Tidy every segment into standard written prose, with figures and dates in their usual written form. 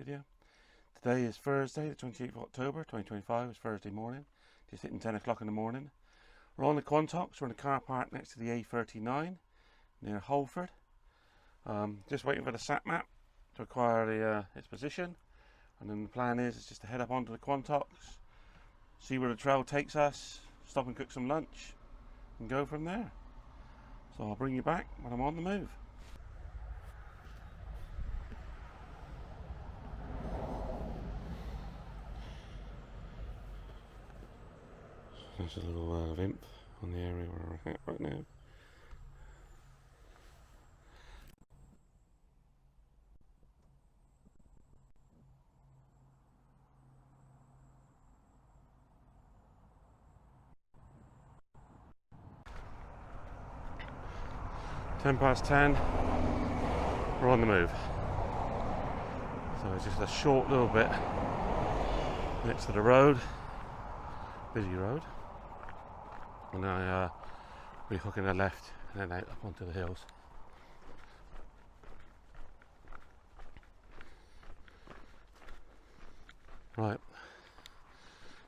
video. Today is Thursday, the 28th of October 2025. It's Thursday morning, just hitting 10 o'clock in the morning. We're on the Quantocks, we're in the car park next to the A39 near Holford. Just waiting for the sat map to acquire its position, and then the plan is just to head up onto the Quantocks, see where the trail takes us, stop and cook some lunch, and go from there. So I'll bring you back when I'm on the move. There's a little vimp on the area where we're at right now. Ten past 10, we're on the move. So it's just a short little bit next to the road, busy road, and now we're hooking a left and then out up onto the hills. Right,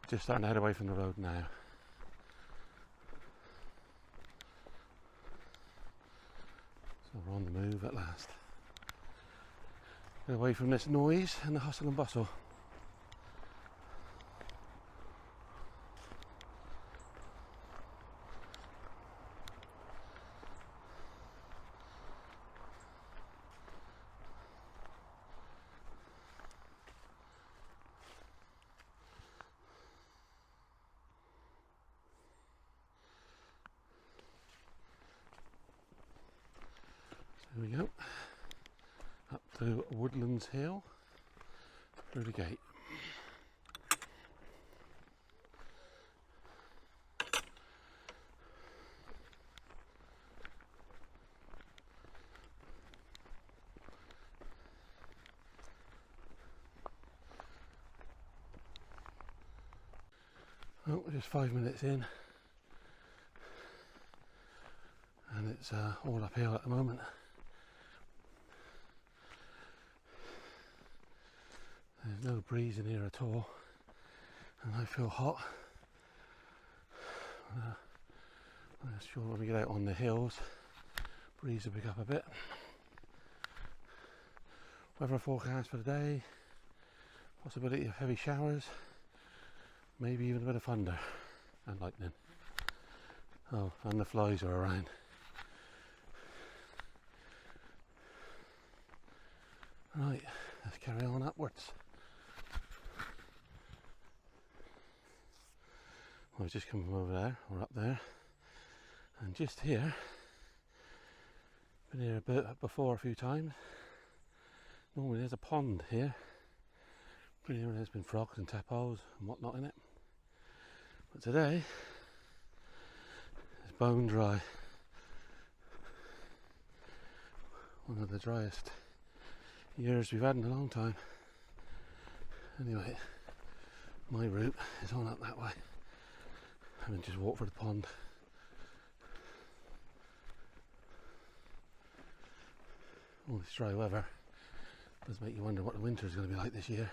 just starting to head away from the road now. So we're on the move at last. Get away from this noise and the hustle and bustle. Here we go, up to Woodlands Hill, through the gate. Well, we're just 5 minutes in, and it's all uphill at the moment. There's no breeze in here at all, and I feel hot. I'm sure when we get out on the hills, breeze will pick up a bit. Weather forecast for the day, possibility of heavy showers, maybe even a bit of thunder and lightning. Oh, and the flies are around. Right, let's carry on upwards. I've just come from over there, or up there, and just here, been here before a few times. Normally there's a pond here, pretty sure there's been frogs and tadpoles and whatnot in it, but today it's bone dry. One of the driest years we've had in a long time. Anyway, my route is on up that way. I can just walk for the pond. All this dry weather does make you wonder what the winter is going to be like this year.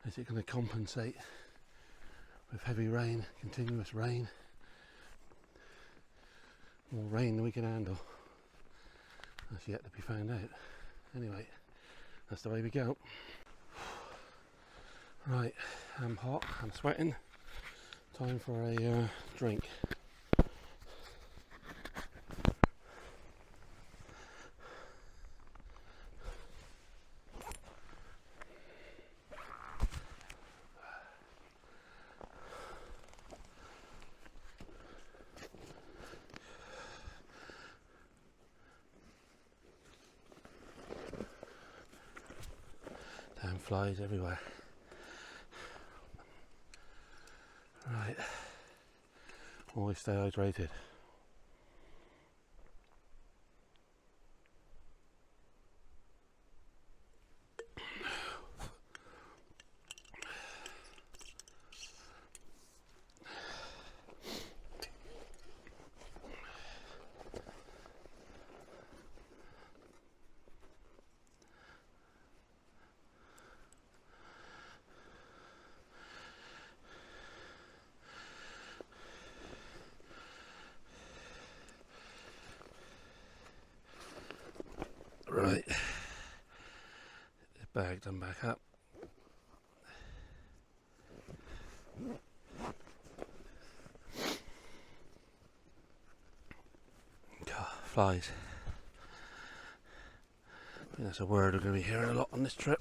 Is it going to compensate with heavy rain, continuous rain? More rain than we can handle. That's yet to be found out. Anyway, that's the way we go. Right, I'm hot, I'm sweating. Time for a drink. Damn flies everywhere. Right, always stay hydrated. Right, this bag done back up. God, flies. I think that's a word we're going to be hearing a lot on this trip.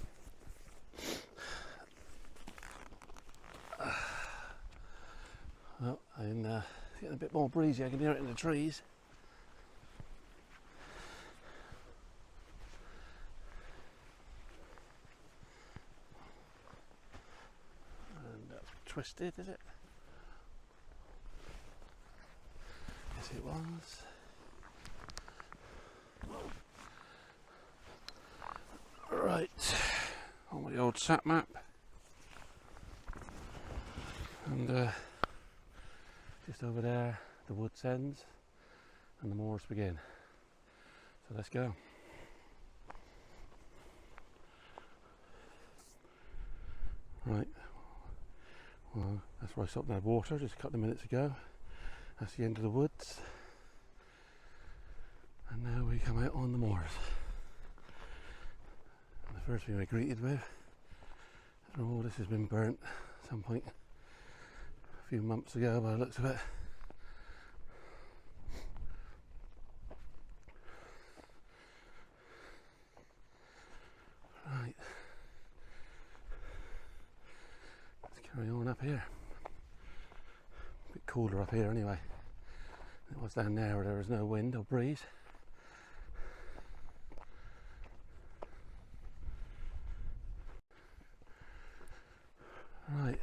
Well, I'm getting a bit more breezy. I can hear it in the trees. And that's twisted, is it? Yes, it was. Right, on the old sat map, and just over there the woods ends and the moors begin. So let's go. Right, well, that's where I stopped and had water just a couple of minutes ago. That's the end of the woods, and now we come out on the moors. And the first thing we're greeted with, oh, this has been burnt at some point a few months ago by the looks of it. Right, let's carry on up here. A bit cooler up here anyway. It was down there where there was no wind or breeze. Right,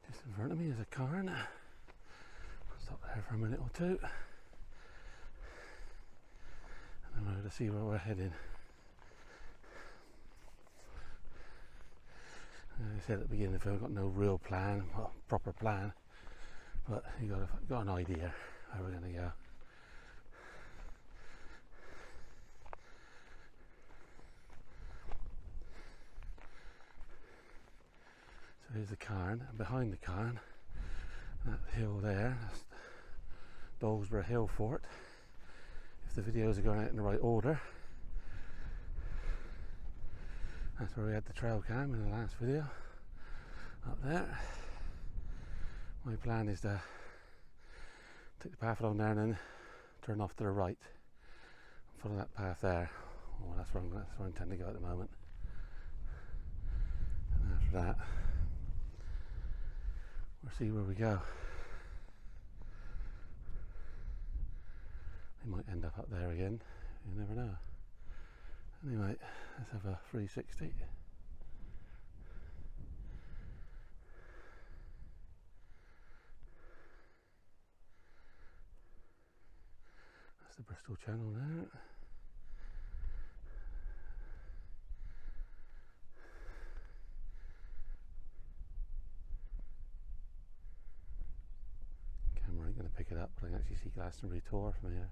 just in front of me is a cairn. I'll stop there for a minute or two, and then we'll see where we're heading. As I said at the beginning, I've got no real plan, well, proper plan, but you got an idea where we're going to go. So here's the cairn, and behind the cairn, that hill there, that's Dolesborough Hill Fort. If the videos are going out in the right order, that's where we had the trail cam in the last video, up there. My plan is to take the path along there and then turn off to the right and follow that path there. Oh, that's where I intend to go at the moment. And after that, we'll see where we go. We might end up there again, you never know. Anyway, let's have a 360. That's the Bristol Channel there. Camera ain't going to pick it up, but I can actually see Glastonbury Tor from here.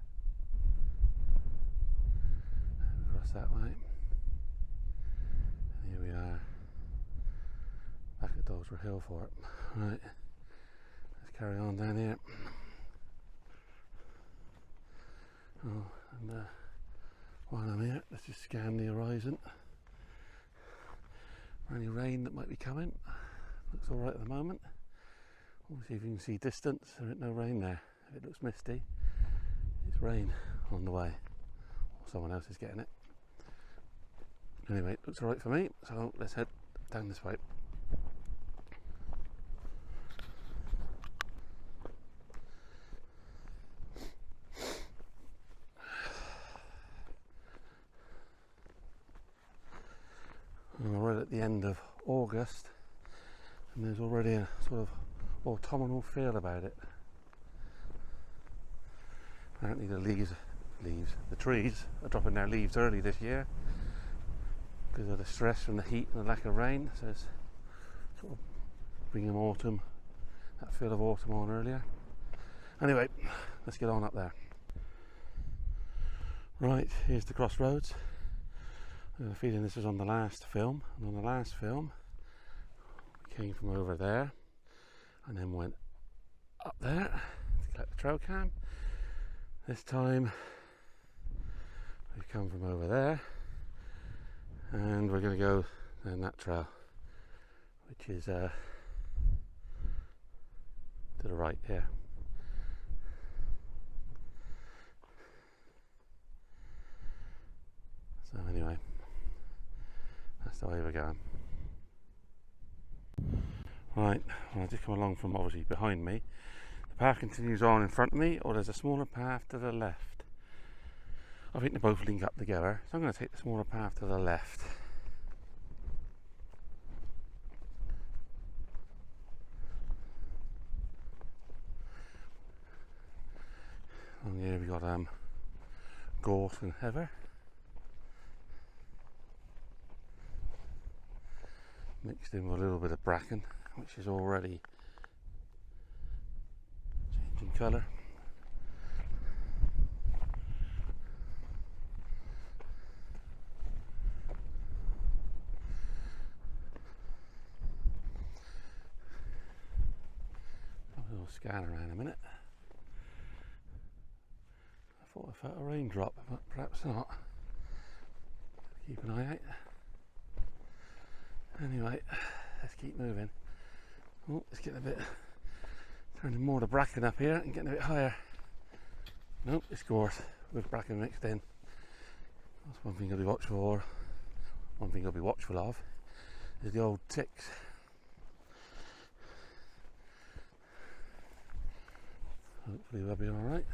Across that way. And here we are, back at Dolesborough Hill Fort. Right, let's carry on down here. Oh, and while I'm here, let's just scan the horizon for any rain that might be coming. Looks alright at the moment. We'll see if you can see distance. There ain't no rain there. If it looks misty, it's rain on the way. Or someone else is getting it. Anyway, it looks alright for me, so let's head down this way. And we're right at the end of August, and there's already a sort of autumnal feel about it. Apparently the trees are dropping their leaves early this year because of the stress from the heat and the lack of rain, so it's sort of bringing autumn, that feel of autumn on earlier. Anyway, let's get on up there. Right, here's the crossroads. I have a feeling this was on the last film, and on the last film we came from over there and then went up there to collect the trail cam. This time come from over there, and we're going to go down that trail, which is to the right here. So anyway, that's the way we're going. Right, well, I just come along from obviously behind me. The path continues on in front of me, or there's a smaller path to the left. I think they both link up together, so I'm going to take the smaller path to the left. Along here we got gorse and heather. Mixed in with a little bit of bracken, which is already changing colour. Have a little scan around a minute. I thought I felt a raindrop, but perhaps not. Keep an eye out. Anyway, let's keep moving. Oh, it's getting a bit, turning more to bracken up here and getting a bit higher. Nope, it's gorse with bracken mixed in. That's one thing I'll be watchful for. One thing I'll be watchful of is the old ticks. Hopefully they'll be alright.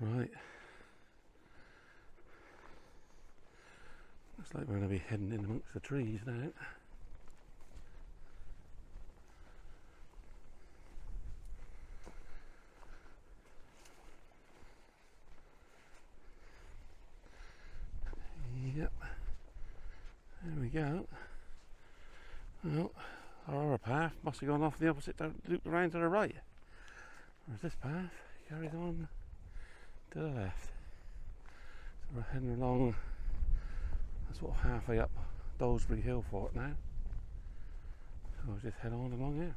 Right. Looks like we're going to be heading in amongst the trees now. Yep. There we go. Well, our other path must have gone off the opposite, looped around to the right. Whereas this path carries on to the left. So we're heading along sort of halfway up Dolesbury Hill Fort now. So we'll just head on along here.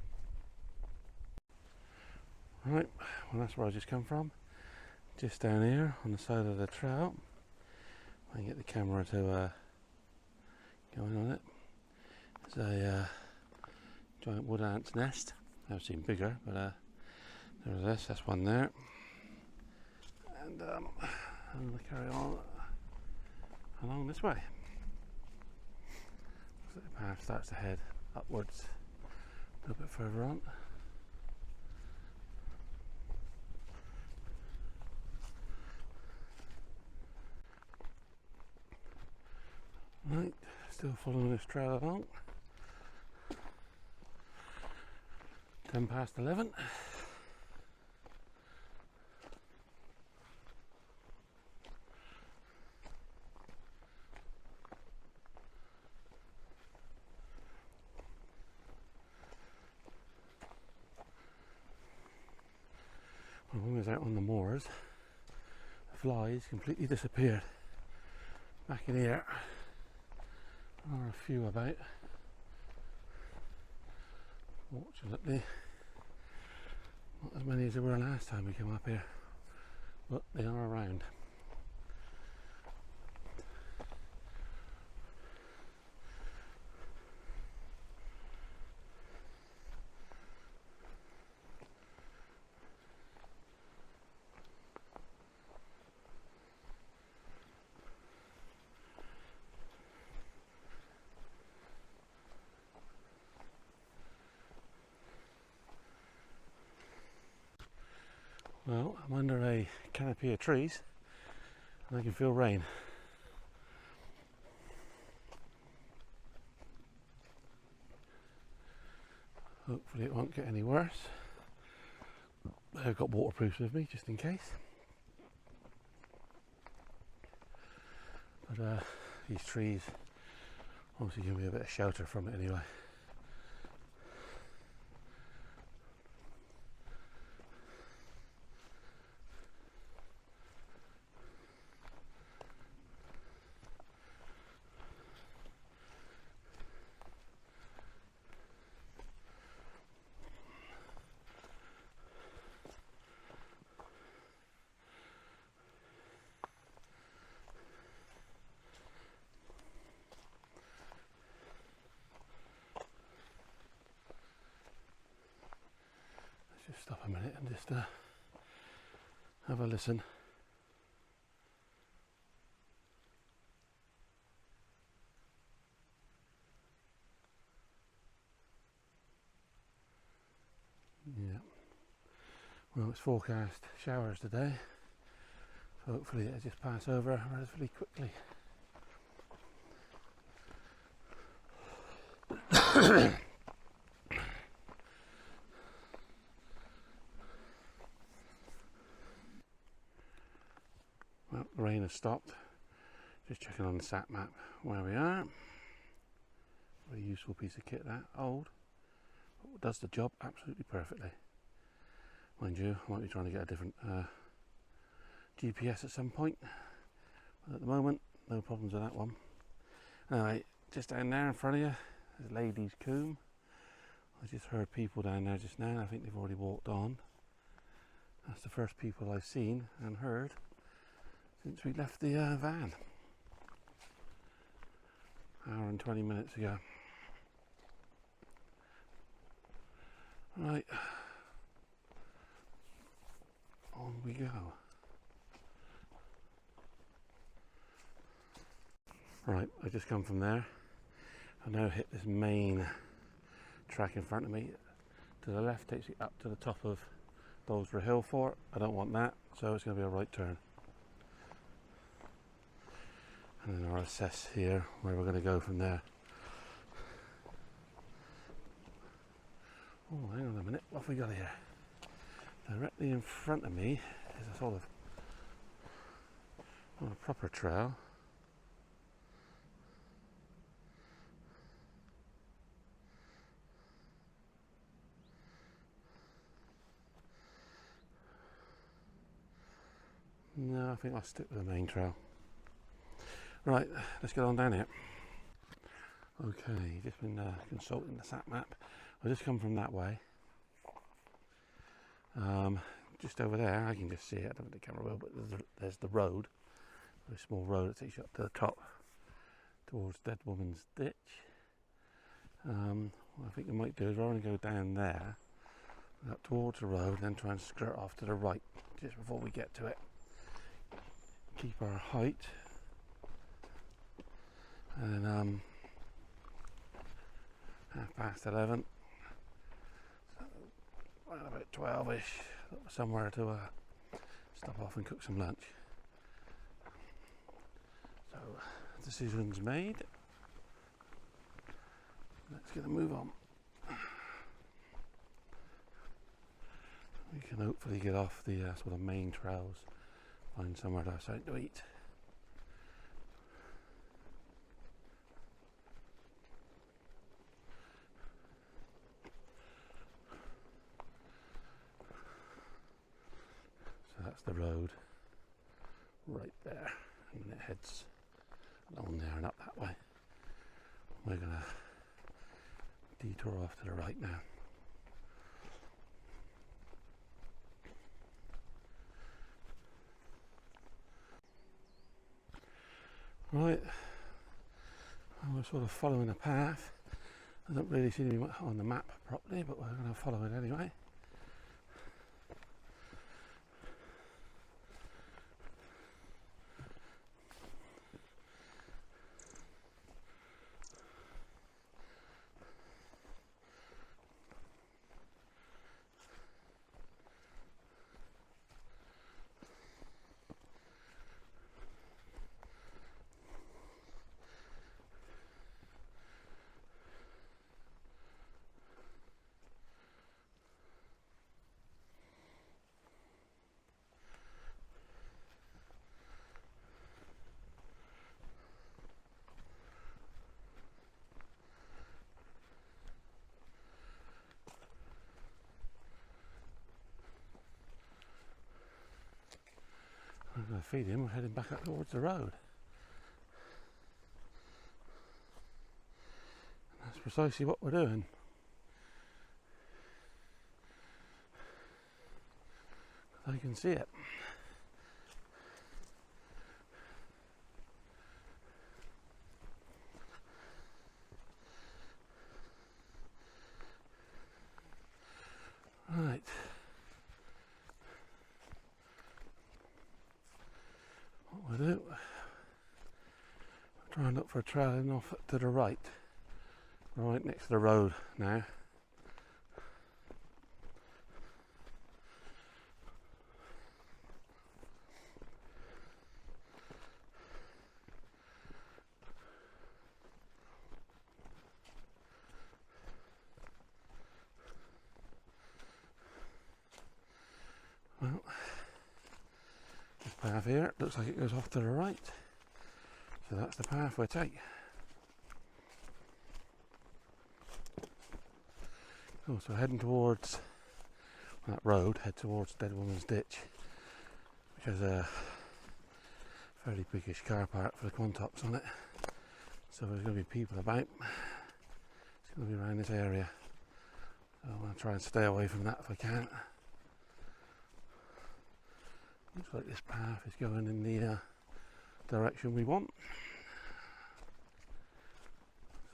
Right, well that's where I just come from. Just down here on the side of the trail. I can get the camera to go in on it. There's a giant wood ant's nest. I've seen bigger, but there's this, that's one there. And I'm going to carry on along this way. So the path starts to head upwards a little bit further on. Right, still following this trail along. 11:10. When we was out on the moors, the flies completely disappeared. Back in here, there are a few about. Fortunately, not as many as there were last time we came up here, but they are around. Well, I'm under a canopy of trees and I can feel rain. Hopefully it won't get any worse. I've got waterproofs with me just in case. But these trees obviously give me a bit of shelter from it anyway. stop a minute and just have a listen. Yeah. Well, it's forecast showers today, so hopefully it'll just pass over relatively quickly. Well, the rain has stopped. Just checking on the sat map where we are. Very useful piece of kit, that, old. But does the job absolutely perfectly. Mind you, I might be trying to get a different GPS at some point. But at the moment, no problems with that one. Anyway, just down there in front of you, there's Lady's Combe. I just heard people down there just now. I think they've already walked on. That's the first people I've seen and heard since we left the van. Hour and 20 minutes ago. Right. On we go. Right, I just come from there. I now hit this main track in front of me. To the left takes you up to the top of Dolesborough Hill Fort. I don't want that, so it's going to be a right turn. And then I'll assess here where we're going to go from there. Oh, hang on a minute, what have we got here? Directly in front of me is a sort of, not a proper trail. No, I think I'll stick with the main trail. Right, let's get on down here. Okay, just been consulting the sat map. I've just come from that way. Just over there, I can just see it. I don't think the camera will, but there's the road. A small road that takes you up to the top towards Dead Woman's Ditch. What I think we might do is rather than go down there, up towards the road, then try and skirt off to the right just before we get to it. Keep our height. And 11:30, so around about 12ish, somewhere to stop off and cook some lunch. So decisions made. Let's get a move on. We can hopefully get off the sort of main trails, find somewhere to have something to eat. That's the road right there, and it heads along there and up that way. We're going to detour off to the right now. Right, we're sort of following a path. I don't really see anything on the map properly, but we're going to follow it anyway. I'm going to feed him. We're heading back up towards the road. And that's precisely what we're doing. I can see it. Right. trying to look for a trail in off to the right. Right next to the road now. Well, this path here looks like it goes off to the right, so that's the path we'll take. Oh, so heading towards that road, head towards Dead Woman's Ditch, which has a fairly biggish car park for the Quantocks on it. So there's going to be people about. It's going to be around this area. So I'm going to try and stay away from that if I can. Looks like this path is going in the direction we want.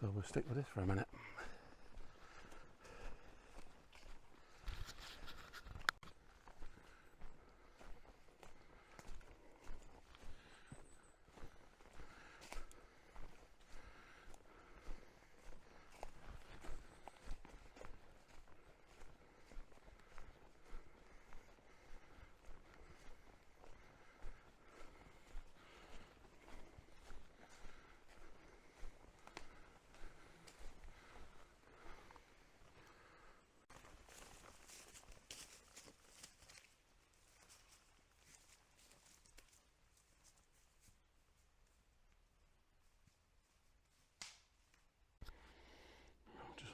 So we'll stick with this for a minute.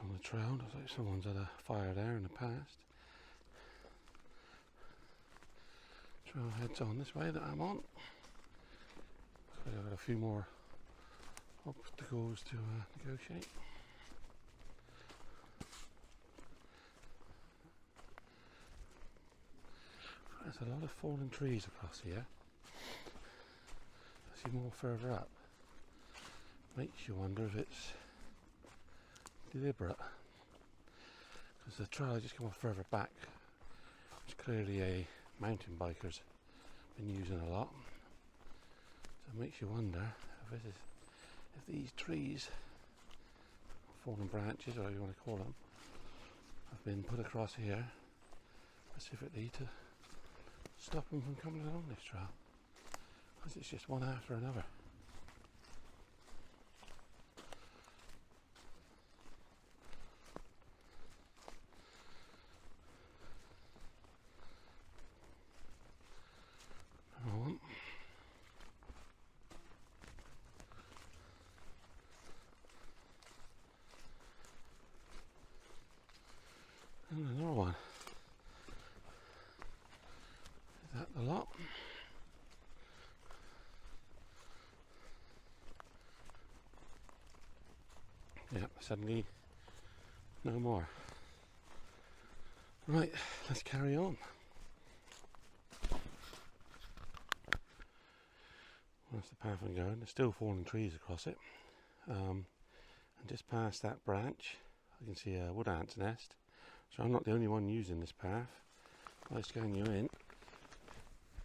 On the trail, looks like someone's had a fire there in the past. Trail heads on this way that I'm on. So I've got a few more obstacles to negotiate. There's a lot of fallen trees across here. I see more further up. Makes you wonder if it's deliberate, because the trail just come off further back, which clearly a mountain biker's been using a lot. So it makes you wonder if these trees, fallen branches, or whatever you want to call them, have been put across here specifically to stop them from coming along this trail, because it's just one after another. And another one. Is that the lot? Yeah, suddenly no more. Right, let's carry on. That's the path I'm going. There's still fallen trees across it. And just past that branch, I can see a wood ant's nest. So I'm not the only one using this path. I'll scan you in.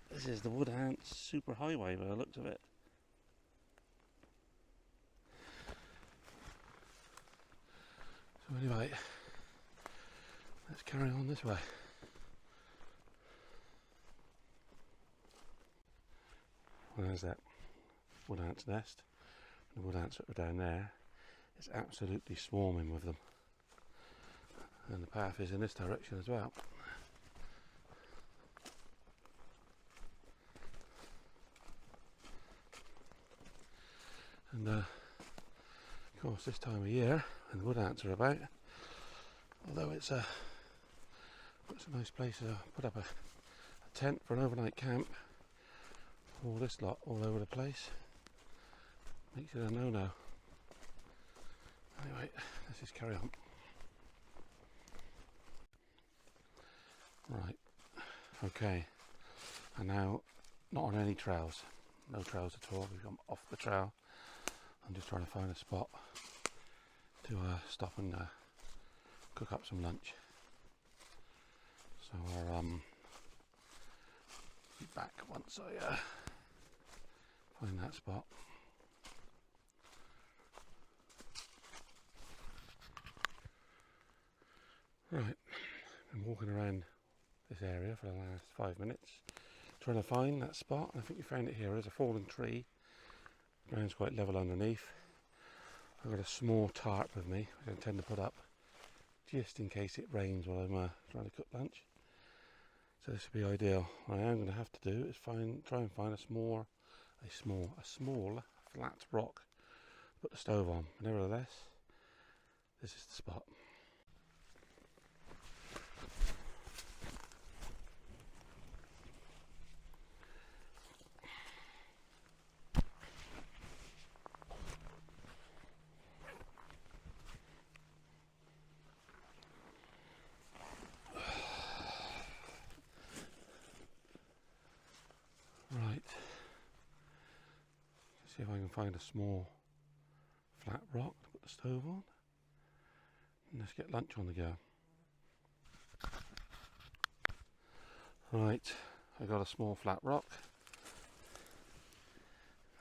This is the wood ant super highway by the looks of it. So anyway, let's carry on this way. Well, there's that wood ant's nest. The wood ants that are down there. It's absolutely swarming with them. And the path is in this direction as well. And of course this time of year, when the wood ants are about, although it's a nice place to put up a tent for an overnight camp, all this lot all over the place makes it a no-no. Anyway, let's just carry on. Right, okay, and now not on any trails, no trails at all. We've gone off the trail. I'm just trying to find a spot to stop and cook up some lunch. So I'll be back once I find that spot. Right, been walking around this area for the last 5 minutes trying to find that spot. I think we found it here. There's a fallen tree. The ground's quite level underneath. I've got a small tarp with me which I intend to put up just in case it rains while I'm trying to cook lunch. So this would be ideal. What I am going to have to do is try and find a small flat rock to put the stove on. Nevertheless, this is the spot. Right, see if I can find a small flat rock to put the stove on, and let's get lunch on the go. Right, I got a small flat rock.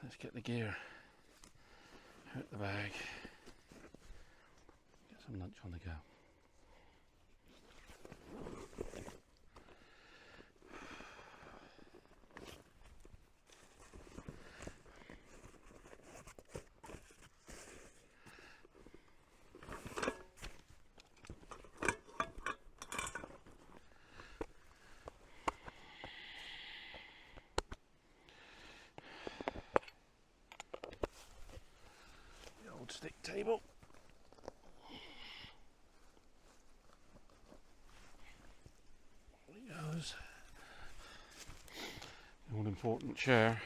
Let's get the gear out the bag, get some lunch on the go. Stick table. There he goes. The all important chair.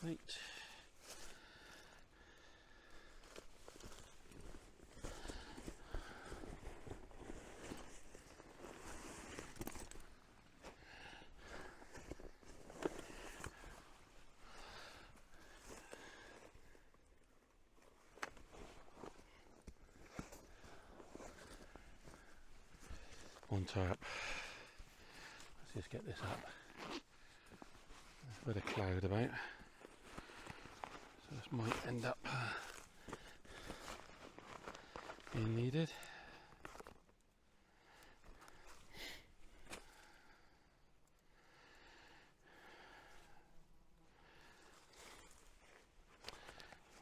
Plate. One tarp. Let's just get this up. There's a bit of cloud about. So this might end up being needed.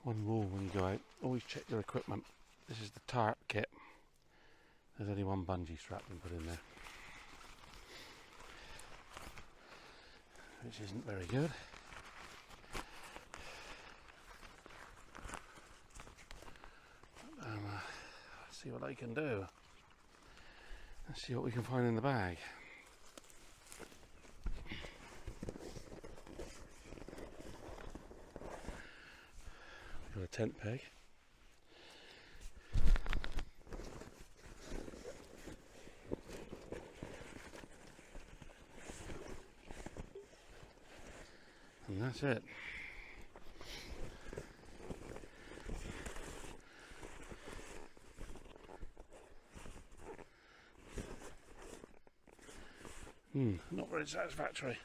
One rule when you go out, always check your equipment. This is the tarp kit. There's only one bungee strap been put in there, which isn't very good. Let's see what I can do. Let's see what we can find in the bag. We've got a tent peg. And that's it. Not very satisfactory.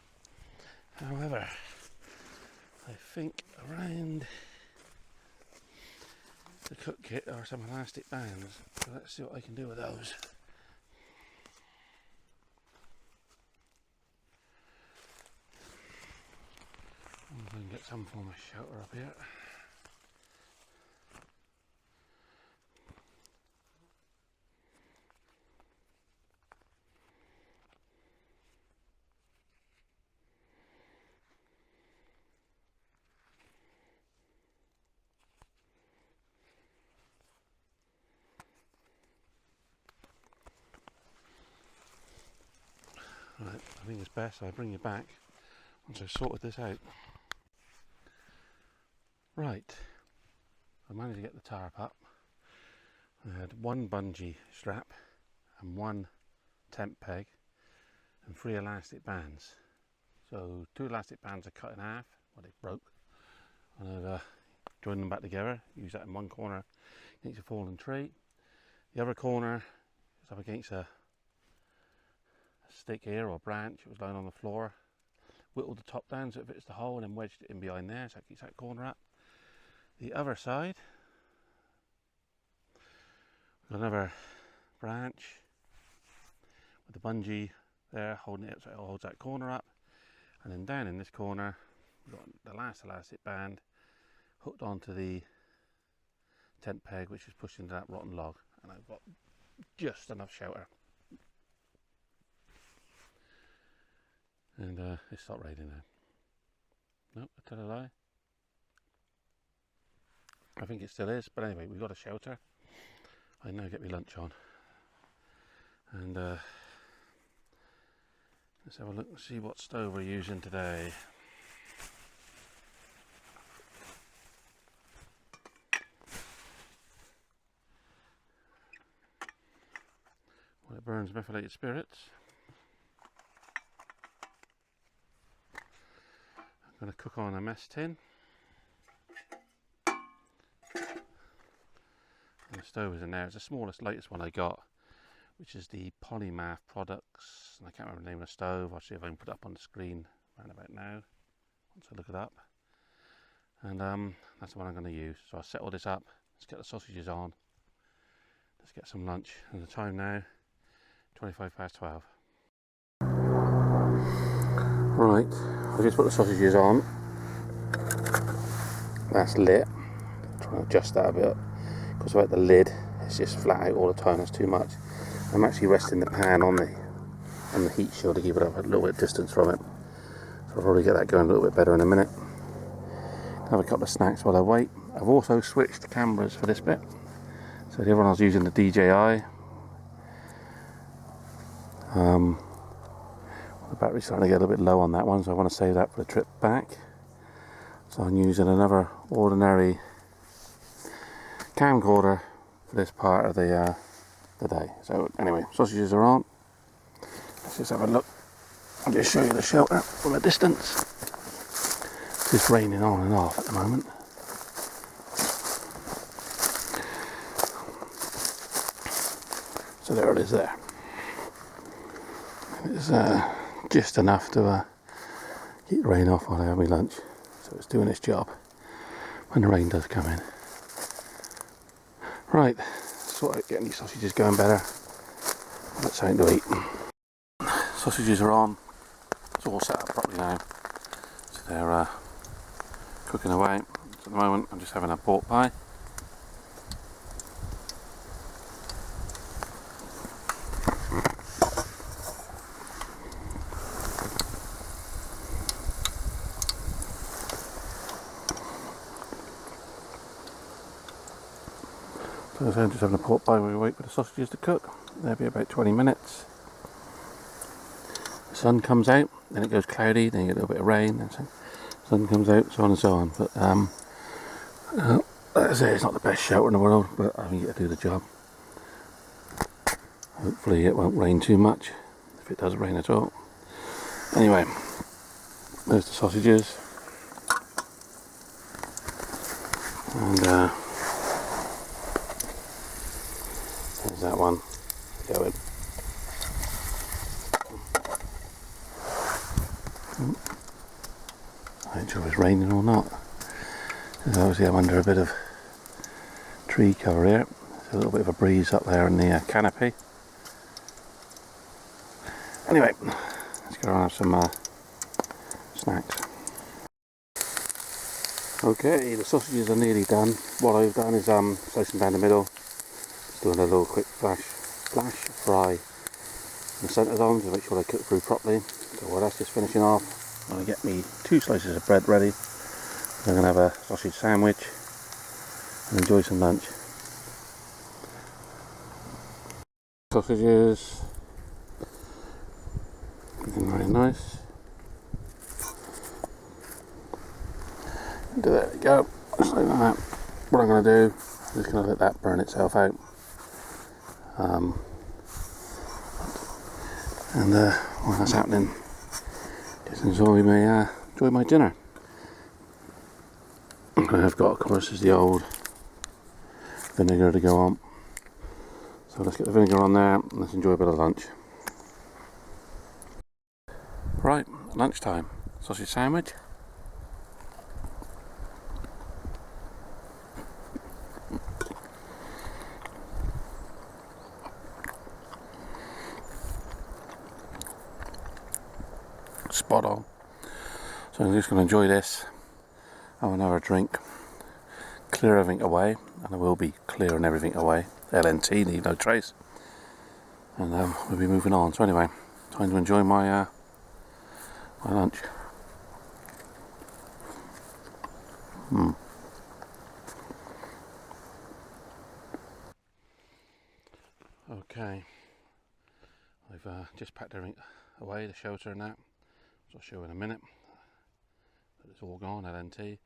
However, I think around the cook kit are some elastic bands. So let's see what I can do with those. I can get some form of shelter up here. Right, I think it's best I bring you back once I've sorted this out. Right, I managed to get the tarp up. I had one bungee strap and one tent peg and 3 elastic bands. So 2 elastic bands are cut in half, well they broke, and I've joined them back together. Use that in one corner against a fallen tree. The other corner is up against a stick here or branch. It was lying on the floor. Whittled the top down so it fits the hole, and then wedged it in behind there so it keeps that corner up. The other side, another branch with the bungee there holding it so it holds that corner up, and then down in this corner we've got the last elastic band hooked onto the tent peg, which is pushed into that rotten log, and I've got just enough shelter. And it stopped raining now. Nope, I tell a lie. I think it still is, but anyway, we've got a shelter. I now get my lunch on, and let's have a look and see what stove we're using today. Well, it burns methylated spirits. I'm going to cook on a mess tin. And the stove is in there. It's the smallest, latest one I got, which is the Polymath products. And I can't remember the name of the stove. I'll see if I can put it up on the screen right about now once I look it up. And that's the one I'm going to use. So I'll set all this up. Let's get the sausages on. Let's get some lunch. And the time now, 12:25. Right, I just put the sausages on. That's lit. Try to adjust that a bit because about the lid, it's just flat out all the time. That's too much. I'm actually resting the pan on the heat shield to keep it up a little bit distance from it. So I'll probably get that going a little bit better in a minute. Have a couple of snacks while I wait. I've also switched cameras for this bit. So the other one I was using the DJI. The battery's starting to get a little bit low on that one, so I want to save that for the trip back. So I'm using another ordinary camcorder for this part of the day. So anyway, sausages are on. Let's just have a look. I'll just show you the shelter from a distance. It's just raining on and off at the moment. So there it is there. It's just enough to keep the rain off while I have my lunch. So it's doing its job when the rain does come in. Right, sort of getting these sausages going better. Got something to eat. Sausages are on. It's all set up properly now. So they're cooking away. So at the moment I'm just having a pork pie. So I'm just having a pork pie while we wait for the sausages to cook. They'll be about 20 minutes. The sun comes out, then it goes cloudy, then you get a little bit of rain, then the sun comes out, so on and so on. But like I say, it's not the best shelter in the world, but I think it'll do the job. Hopefully it won't rain too much, if it does rain at all. Anyway, there's the sausages. And there's that one going. I don't know if it's raining or not. Because obviously I'm under a bit of tree cover here. There's a little bit of a breeze up there in the canopy. Anyway, let's go and have some snacks. Okay, the sausages are nearly done. What I've done is slice them down the middle. Just doing a little quick fry the centres on to make sure they cook through properly. So while that's just finishing off, I'm going to get me 2 slices of bread ready. I'm going to have a sausage sandwich and enjoy some lunch. Sausages, looking very nice. There we go, just like that. What I'm going to do, I'm just going to let that burn itself out. And while that's happening, Just enjoy my dinner. And I've got, of course, is the old vinegar to go on. So let's get the vinegar on there and let's enjoy a bit of lunch. Right, lunchtime. Sausage sandwich. Spot on. So I'm just going to enjoy this, have another drink, clear everything away, and I will be clearing everything away. LNT, leave no trace. And we'll be moving on. So anyway, time to enjoy my lunch. Okay, I've just packed everything away, the shelter and that, so I'll show you in a minute. But it's all gone, LNT.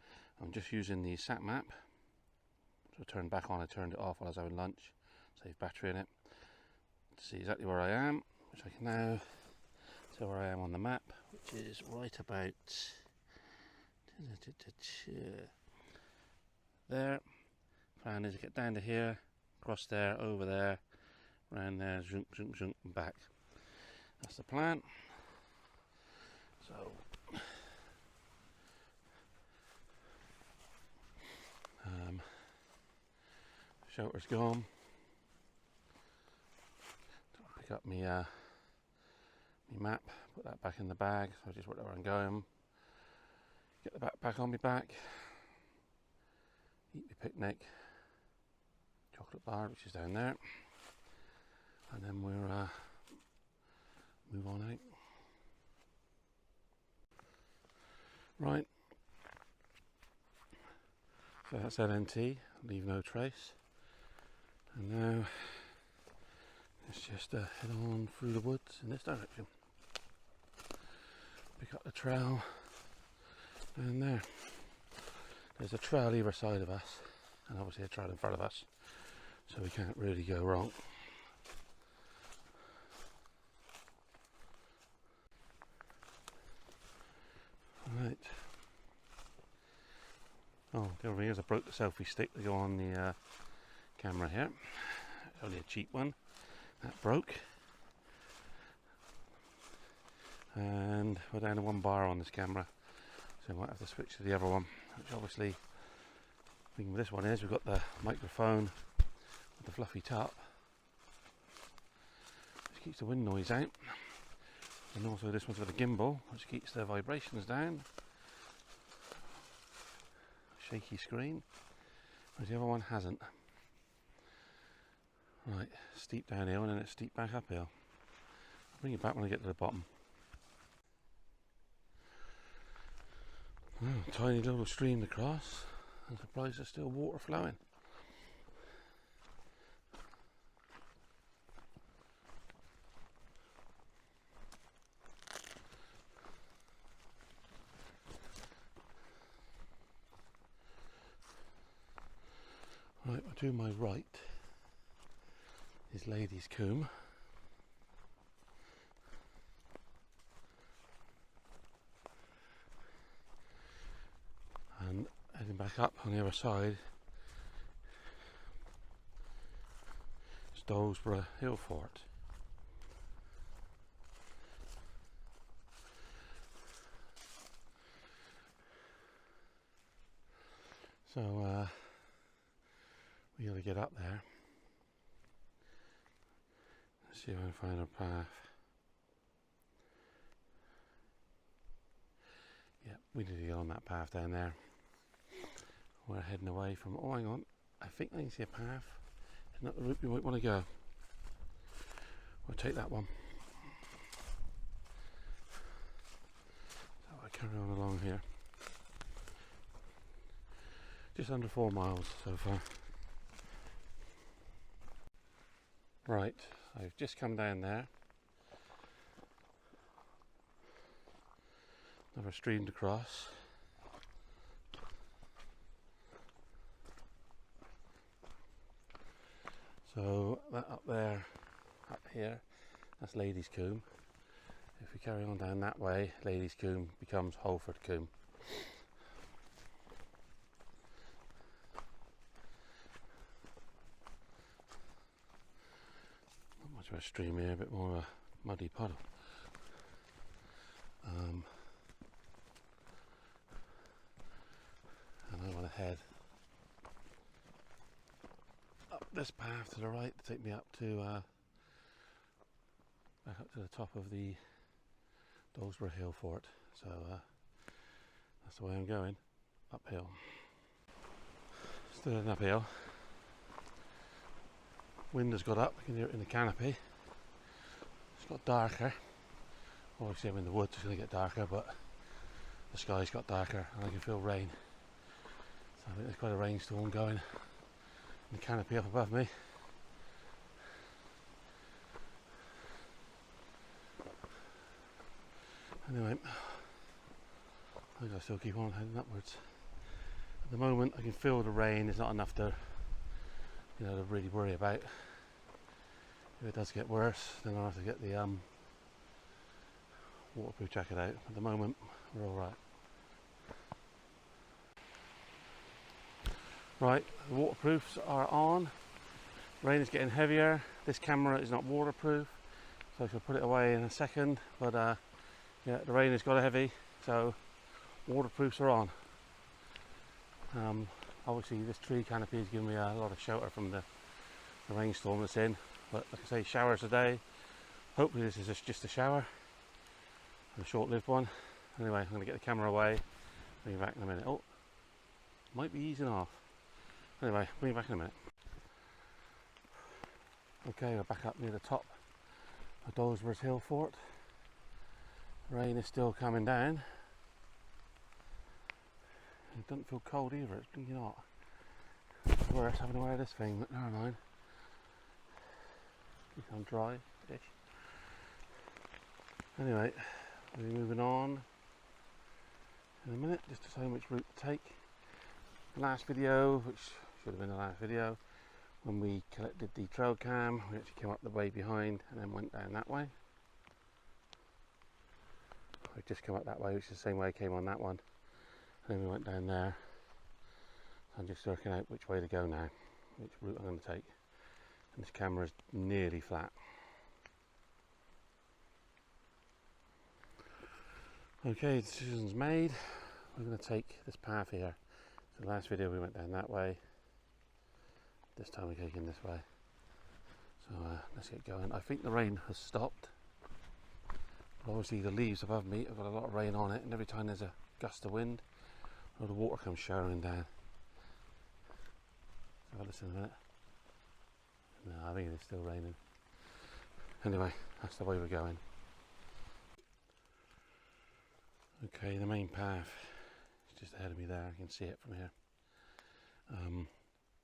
I'm just using the sat map. So I turned back on, I turned it off while I was having lunch, save battery in it, to see exactly where I am, which I can now tell where I am on the map, which is right about there. Plan is to get down to here, across there, over there, round there, zoom, zoom, zoom, and back. That's the plan. So shelter's gone. Pick up my map, put that back in the bag, so I just work out where I'm going. Get the backpack on my back, eat my picnic, chocolate bar which is down there, and then we'll move on out. Right, so that's LNT, leave no trace, and now let's just head on through the woods in this direction. Pick up the trail down there. There's a trail either side of us, and obviously a trail in front of us, so we can't really go wrong. Right. Oh, the other thing is I broke the selfie stick to go on the camera here. It's only a cheap one. That broke. And we're down to one bar on this camera, so we might have to switch to the other one, which obviously, the thing with this one is we've got the microphone with the fluffy top, which keeps the wind noise out, and also this one's got a gimbal, which keeps the vibrations down. Shaky screen, whereas the other one hasn't. Right, steep downhill and then it's steep back uphill. I'll bring it back when I get to the bottom. Oh, tiny little stream to cross. I'm surprised there's still water flowing. Right, to my right is Lady's Combe. And heading back up on the other side is Dolesborough Hill Fort. So we got to get up there. Let's see if I can find a path. Yeah, we need to get on that path down there. We're heading away from. Oh, hang on. I think I can see a path. Isn't that the route we might want to go? We'll take that one. So I carry on along here. Just under 4 miles so far. Right, I've just come down there. Another stream to cross. So that up there, up here, that's Lady's Combe. If we carry on down that way, Ladies Combe becomes Holford Combe. Not much of a stream here, a bit more of a muddy puddle. And I want to head up this path to the right to take me up to back up to the top of the Dolesborough Hill Fort. So that's the way I'm going, uphill. Still an uphill. Wind has got up, I can hear it in the canopy. It's got darker. Obviously I'm in the woods, it's going to get darker, but the sky's got darker and I can feel rain. So I think there's quite a rainstorm going in the canopy up above me. Anyway, I think I still keep on heading upwards. At the moment I can feel the rain is not enough to, you know, to really worry about. If it does get worse, then I'll have to get the waterproof jacket out. At the moment we're alright. Right, the waterproofs are on. Rain is getting heavier. This camera is not waterproof, so I shall put it away in a second, but yeah, the rain has got heavy, so waterproofs are on. Obviously this tree canopy is giving me a lot of shelter from the rainstorm that's in, but like I say, showers a day. Hopefully this is just a shower, a short-lived one. Anyway, I'm going to get the camera away, bring you back in a minute. Oh, might be easing off. Anyway, bring you back in a minute. Okay, we're back up near the top of Dolesborough Hill Fort. Rain is still coming down. It doesn't feel cold either, it's blinking hot. It's worse having to wear this thing, but never mind. At least I'm dry-ish. Anyway, we'll be moving on in a minute, just to decide which route to take. The last video, which should have been the last video, when we collected the trail cam, we actually came up the way behind and then went down that way. We've just come up that way, which is the same way I came on that one, and then we went down there. I'm just working out which way to go now, which route I'm going to take, and this camera is nearly flat. Okay, decision's made. We're going to take this path here. So the last video we went down that way, this time we're taking this way. So let's get going. I think the rain has stopped. Obviously the leaves above me have got a lot of rain on it, and every time there's a gust of wind, all the water comes showering down. Have a listen a minute. No, I think it's still raining. Anyway, that's the way we're going. Okay, the main path is just ahead of me there. You can see it from here.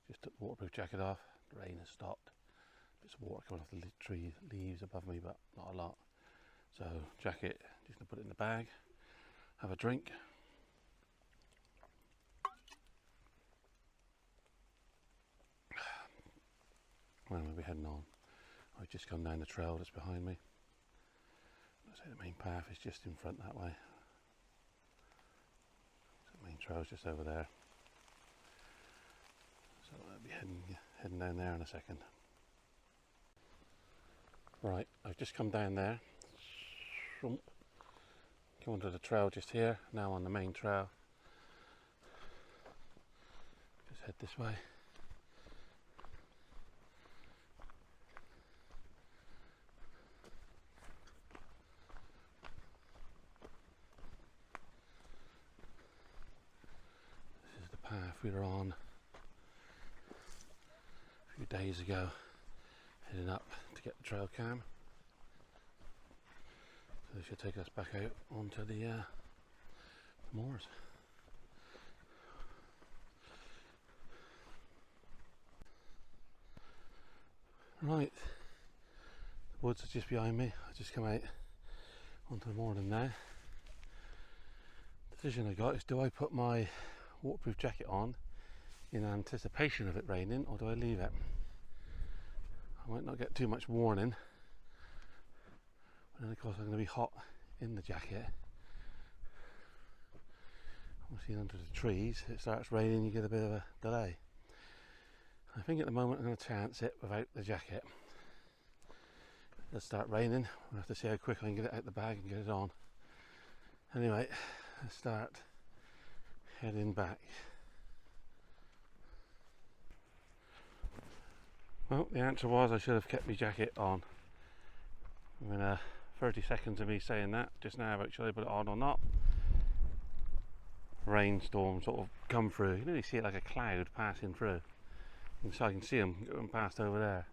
Just took the waterproof jacket off. The rain has stopped. Bits of water coming off the tree leaves above me, but not a lot. So jacket, just gonna put it in the bag, have a drink. Where am I heading on? I've just come down the trail that's behind me. Let's say the main path is just in front that way. So the main trail's just over there. So I'll be heading down there in a second. Right, I've just come down there. Come onto the trail just here, now on the main trail. Just head this way. This is the path we were on a few days ago, heading up to get the trail cam. So this should take us back out onto the moors. Right, the woods are just behind me. I've just come out onto the moorland now. The decision I got is, do I put my waterproof jacket on in anticipation of it raining, or do I leave it? I might not get too much warning And then of course I'm going to be hot in the jacket. Obviously under the trees, it starts raining, you get a bit of a delay. I think at the moment I'm going to chance it without the jacket. It'll start raining, we'll have to see how quick I can get it out the bag and get it on. Anyway, let's start heading back. Well, the answer was I should have kept my jacket on. I mean, 30 seconds of me saying that just now about should I put it on or not. Rainstorm sort of come through. You can really see it like a cloud passing through. So I can see them going past over there.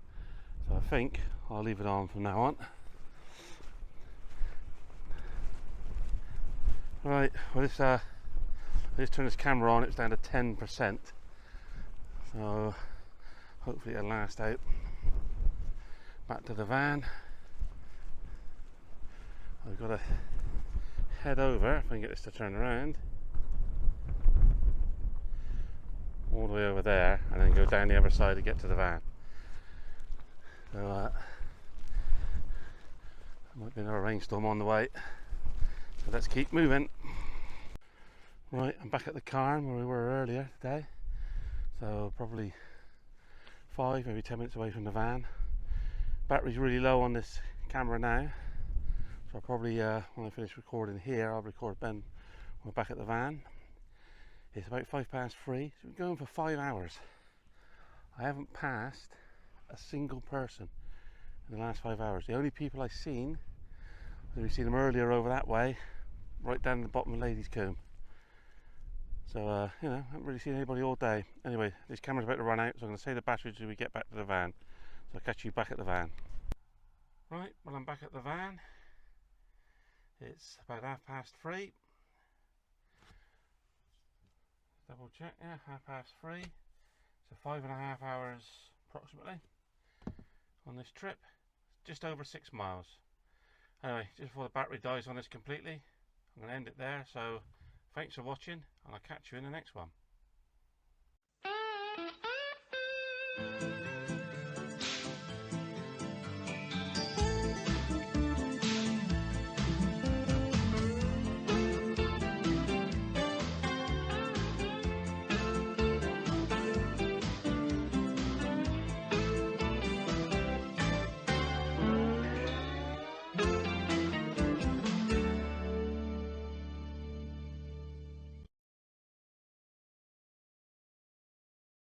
So I think I'll leave it on from now on. Right, well I just turned this camera on, it's down to 10%. So hopefully it'll last out. Back to the van. I've got to head over, if I can get this to turn around, all the way over there and then go down the other side to get to the van. So there might be another rainstorm on the way, so let's keep moving. Right, I'm back at the cairn where we were earlier today, so probably 5, maybe 10 minutes away from the van. Battery's really low on this camera now, so I'll probably when I finish recording here I'll record Ben when we're back at the van. It's about 3:05, so we've been going for 5 hours. I haven't passed a single person in the last 5 hours. The only people I've seen, we've seen them earlier over that way, right down at the bottom of Ladies Combe. So, you know, I haven't really seen anybody all day. Anyway, this camera's about to run out, so I'm going to save the battery until we get back to the van. So I'll catch you back at the van. Right, well I'm back at the van. It's about 3:30. Double check, yeah, 3:30. So 5.5 hours approximately on this trip. Just over 6 miles. Anyway, just before the battery dies on this completely, I'm going to end it there. So thanks for watching, and I'll catch you in the next one.